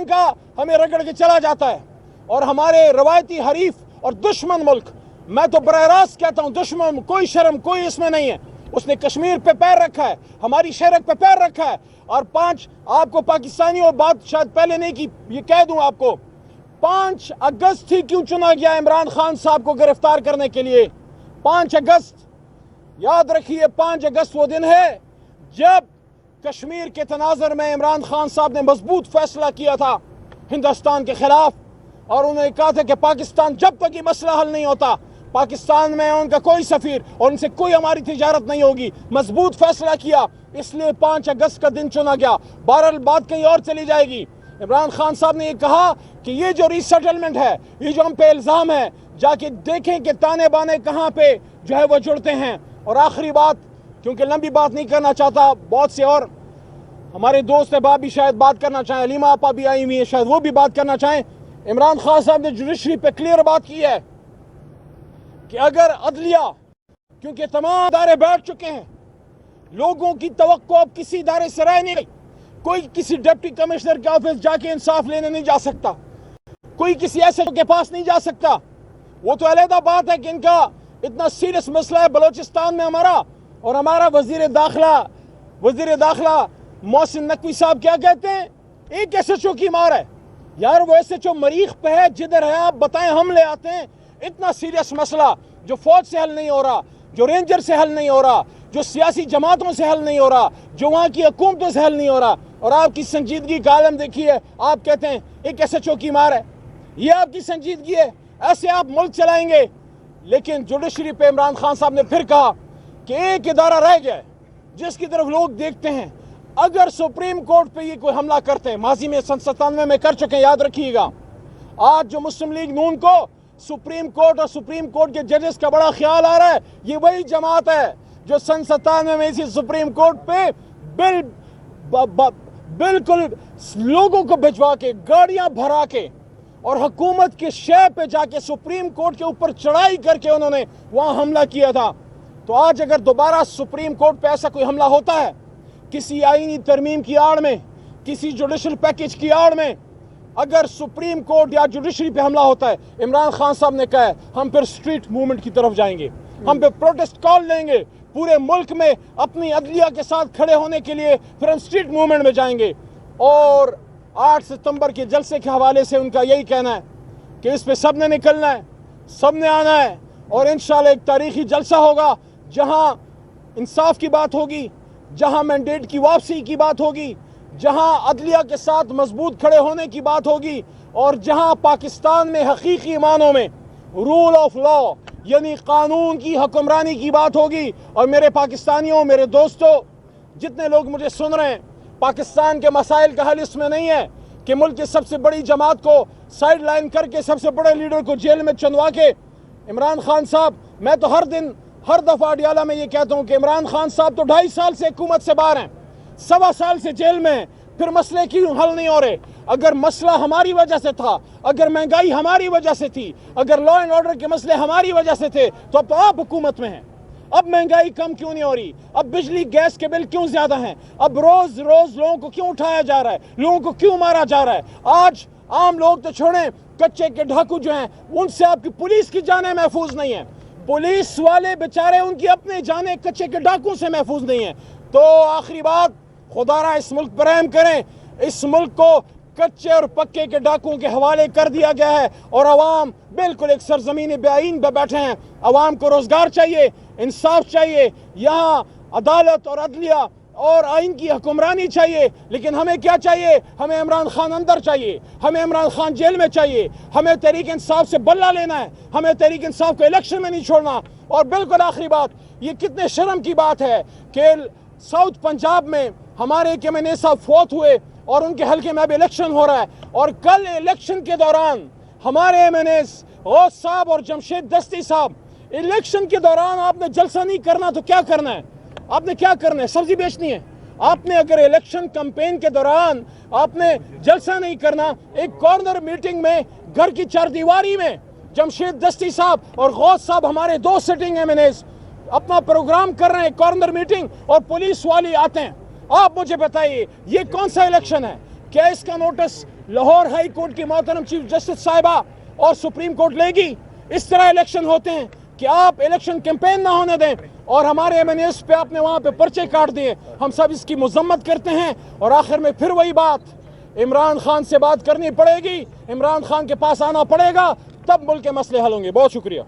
پاکستان کا ہمیں رگڑ کے چلا جاتا ہے، اور ہمارے روایتی حریف اور دشمن ملک، میں تو براہ راست کہتا ہوں دشمن، کوئی شرم کوئی اس میں نہیں ہے، اس نے کشمیر پہ پیر رکھا ہے، ہماری شرک پہ پیر رکھا ہے۔ اور آپ کو پاکستانیوں بات شاید پہلے نہیں کی، یہ کہہ دوں آپ کو، 5 اگست ہی کیوں چنا گیا عمران خان صاحب کو گرفتار کرنے کے لیے؟ 5 اگست، یاد رکھیے 5 اگست وہ دن ہے جب کشمیر کے تناظر میں عمران خان صاحب نے مضبوط فیصلہ کیا تھا ہندوستان کے خلاف، اور انہوں نے کہا تھا کہ پاکستان جب تک یہ مسئلہ حل نہیں ہوتا، پاکستان میں ان کا کوئی سفیر اور ان سے کوئی ہماری تجارت نہیں ہوگی۔ مضبوط فیصلہ کیا، اس لیے 5 اگست کا دن چنا گیا۔ بہرحال بات کہیں اور چلی جائے گی۔ عمران خان صاحب نے یہ کہا کہ یہ جو ری سیٹلمنٹ ہے، یہ جو ہم پہ الزام ہے، جا کے دیکھیں کہ تانے بانے کہاں پہ جو ہے وہ جڑتے ہیں۔ اور آخری بات، کیونکہ لمبی بات نہیں کرنا چاہتا، بہت سے اور ہمارے دوست احباب بھی شاید بات کرنا چاہیں، علیمہ آپا بھی آئی ہوئی ہیں، شاید وہ بھی بات کرنا چاہیں۔ عمران خان صاحب نے جوڈیشری پہ کلیئر بات کی ہے کہ اگر عدلیہ، کیونکہ تمام ادارے بیٹھ چکے ہیں، لوگوں کی توقع اب کسی ادارے سے رہ نہیں گئی، کوئی کسی ڈپٹی کمشنر کے آفس جا کے انصاف لینے نہیں جا سکتا، کوئی کسی ایسے کے پاس نہیں جا سکتا۔ وہ تو علیحدہ بات ہے کہ ان کا اتنا سیریس مسئلہ ہے بلوچستان میں ہمارا، اور ہمارا وزیر داخلہ محسن نقوی صاحب کیا کہتے ہیں؟ ایک ایس ایچ او کی مار ہے۔ یار وہ ایس ایچ او مریخ پہ ہے، جدھر ہے آپ بتائیں، ہم لے آتے ہیں۔ اتنا سیریس مسئلہ جو فوج سے حل نہیں ہو رہا، جو رینجر سے حل نہیں ہو رہا، جو سیاسی جماعتوں سے حل نہیں ہو رہا، جو وہاں کی حکومتوں سے حل نہیں ہو رہا، اور آپ کی سنجیدگی کا عالم دیکھیے، آپ کہتے ہیں ایک ایس ایچ او کی مار ہے۔ یہ آپ کی سنجیدگی ہے؟ ایسے آپ ملک چلائیں گے؟ لیکن جوڈیشری پہ عمران خان صاحب نے پھر کہا کہ ایک ادارہ رہ گیا ہے جس کی طرف لوگ دیکھتے ہیں، اگر سپریم کورٹ پہ یہ کوئی حملہ کرتے ہیں، ماضی میں 97 میں کر چکے ہیں، یاد رکھیے گا، آج جو مسلم لیگ نون کو سپریم کورٹ اور سپریم کورٹ کے ججز کا بڑا خیال آ رہا ہے، یہ وہی جماعت ہے جو 97 میں اسی سپریم کورٹ پہ بالکل لوگوں کو بھجوا کے، گاڑیاں بھرا کے، اور حکومت کے شے پہ جا کے سپریم کورٹ کے اوپر چڑھائی کر کے انہوں نے وہاں حملہ کیا تھا۔ تو آج اگر دوبارہ سپریم کورٹ پہ ایسا کوئی حملہ ہوتا ہے، کسی آئینی ترمیم کی آڑ میں، کسی جوڈیشل پیکج کی آڑ میں، اگر سپریم کورٹ یا جوڈیشری پہ حملہ ہوتا ہے، عمران خان صاحب نے کہا ہے ہم پھر سٹریٹ موومنٹ کی طرف جائیں گے، ہم پھر پروٹیسٹ کال لیں گے، پورے ملک میں اپنی عدلیہ کے ساتھ کھڑے ہونے کے لیے پھر ہم سٹریٹ موومنٹ میں جائیں گے۔ اور 8 ستمبر کے جلسے کے حوالے سے ان کا یہی کہنا ہے کہ اس پہ سب نے نکلنا ہے، سب نے آنا ہے، اور انشاءاللہ ایک تاریخی جلسہ ہوگا جہاں انصاف کی بات ہوگی، جہاں مینڈیٹ کی واپسی کی بات ہوگی، جہاں عدلیہ کے ساتھ مضبوط کھڑے ہونے کی بات ہوگی، اور جہاں پاکستان میں حقیقی معنوں میں رول آف لا یعنی قانون کی حکمرانی کی بات ہوگی۔ اور میرے پاکستانیوں، میرے دوستوں، جتنے لوگ مجھے سن رہے ہیں، پاکستان کے مسائل کا حل اس میں نہیں ہے کہ ملک کی سب سے بڑی جماعت کو سائیڈ لائن کر کے، سب سے بڑے لیڈر کو جیل میں چنوا کے، عمران خان صاحب، میں تو ہر دفعہ اڈیالہ میں یہ کہتا ہوں کہ عمران خان صاحب تو 2.5 سال سے حکومت سے باہر ہیں، 1.25 سال سے جیل میں ہیں، پھر مسئلے کیوں حل نہیں ہو رہے؟ اگر مسئلہ ہماری وجہ سے تھا، اگر مہنگائی ہماری وجہ سے تھی، اگر لا اینڈ آرڈر کے مسئلے ہماری وجہ سے تھے، تو اب تو آپ حکومت میں ہیں۔ اب مہنگائی کم کیوں نہیں ہو رہی؟ اب بجلی گیس کے بل کیوں زیادہ ہیں؟ اب روز لوگوں کو کیوں اٹھایا جا رہا ہے؟ لوگوں کو کیوں مارا جا رہا ہے؟ آج عام لوگ تو چھوڑیں، کچے کے ڈھاکو جو ہیں، ان سے آپ کی پولیس کی جانیں محفوظ نہیں ہیں، پولیس والے بیچارے ان کی اپنے جانیں کچے کے ڈاکوں سے محفوظ نہیں ہیں۔ تو آخری بات، خدا را اس ملک پر رحم کریں، اس ملک کو کچے اور پکے کے ڈاکوں کے حوالے کر دیا گیا ہے، اور عوام بالکل ایک سرزمین بے آئین پہ بیٹھے ہیں۔ عوام کو روزگار چاہیے، انصاف چاہیے، یہاں عدالت اور عدلیہ اور آئین کی حکمرانی چاہیے، لیکن ہمیں کیا چاہیے؟ ہمیں عمران خان اندر چاہیے، ہمیں عمران خان جیل میں چاہیے، ہمیں تحریک انصاف سے بلہ لینا ہے، ہمیں تحریک انصاف کو الیکشن میں نہیں چھوڑنا۔ اور بالکل آخری بات، یہ کتنے شرم کی بات ہے کہ ساؤتھ پنجاب میں ہمارے ایک ایم این اے صاحب فوت ہوئے، اور ان کے حلقے میں اب الیکشن ہو رہا ہے، اور کل الیکشن کے دوران ہمارے ایم این ایز غوث صاحب اور جمشید دستی صاحب، الیکشن کے دوران آپ نے جلسہ نہیں کرنا تو کیا کرنا ہے؟ آپ نے کیا کرنا ہے؟ سبزی بیچنی ہے؟ آپ نے اگر الیکشن کمپین کے دوران آپ نے جلسہ نہیں کرنا، ایک کارنر میٹنگ میں گھر کی 4 دیواری میں جمشید دستی صاحب اور غوث صاحب، ہمارے 2 سٹنگ ایم این ایز، اپنا پروگرام کر رہے ہیں کارنر میٹنگ، اور پولیس والے آتے ہیں، آپ مجھے بتائیے یہ کون سا الیکشن ہے؟ کیا اس کا نوٹس لاہور ہائی کورٹ کی محترم چیف جسٹس صاحبہ اور سپریم کورٹ لے گی. اس طرح الیکشن ہوتے ہیں کہ آپ الیکشن کیمپین نہ ہونے دیں اور ہمارے ایم این ایس پہ آپ نے وہاں پہ پرچے کاٹ دیے. ہم سب اس کی مذمت کرتے ہیں اور آخر میں پھر وہی بات, عمران خان سے بات کرنی پڑے گی, عمران خان کے پاس آنا پڑے گا, تب ملک کے مسئلے حل ہوں گے. بہت شکریہ.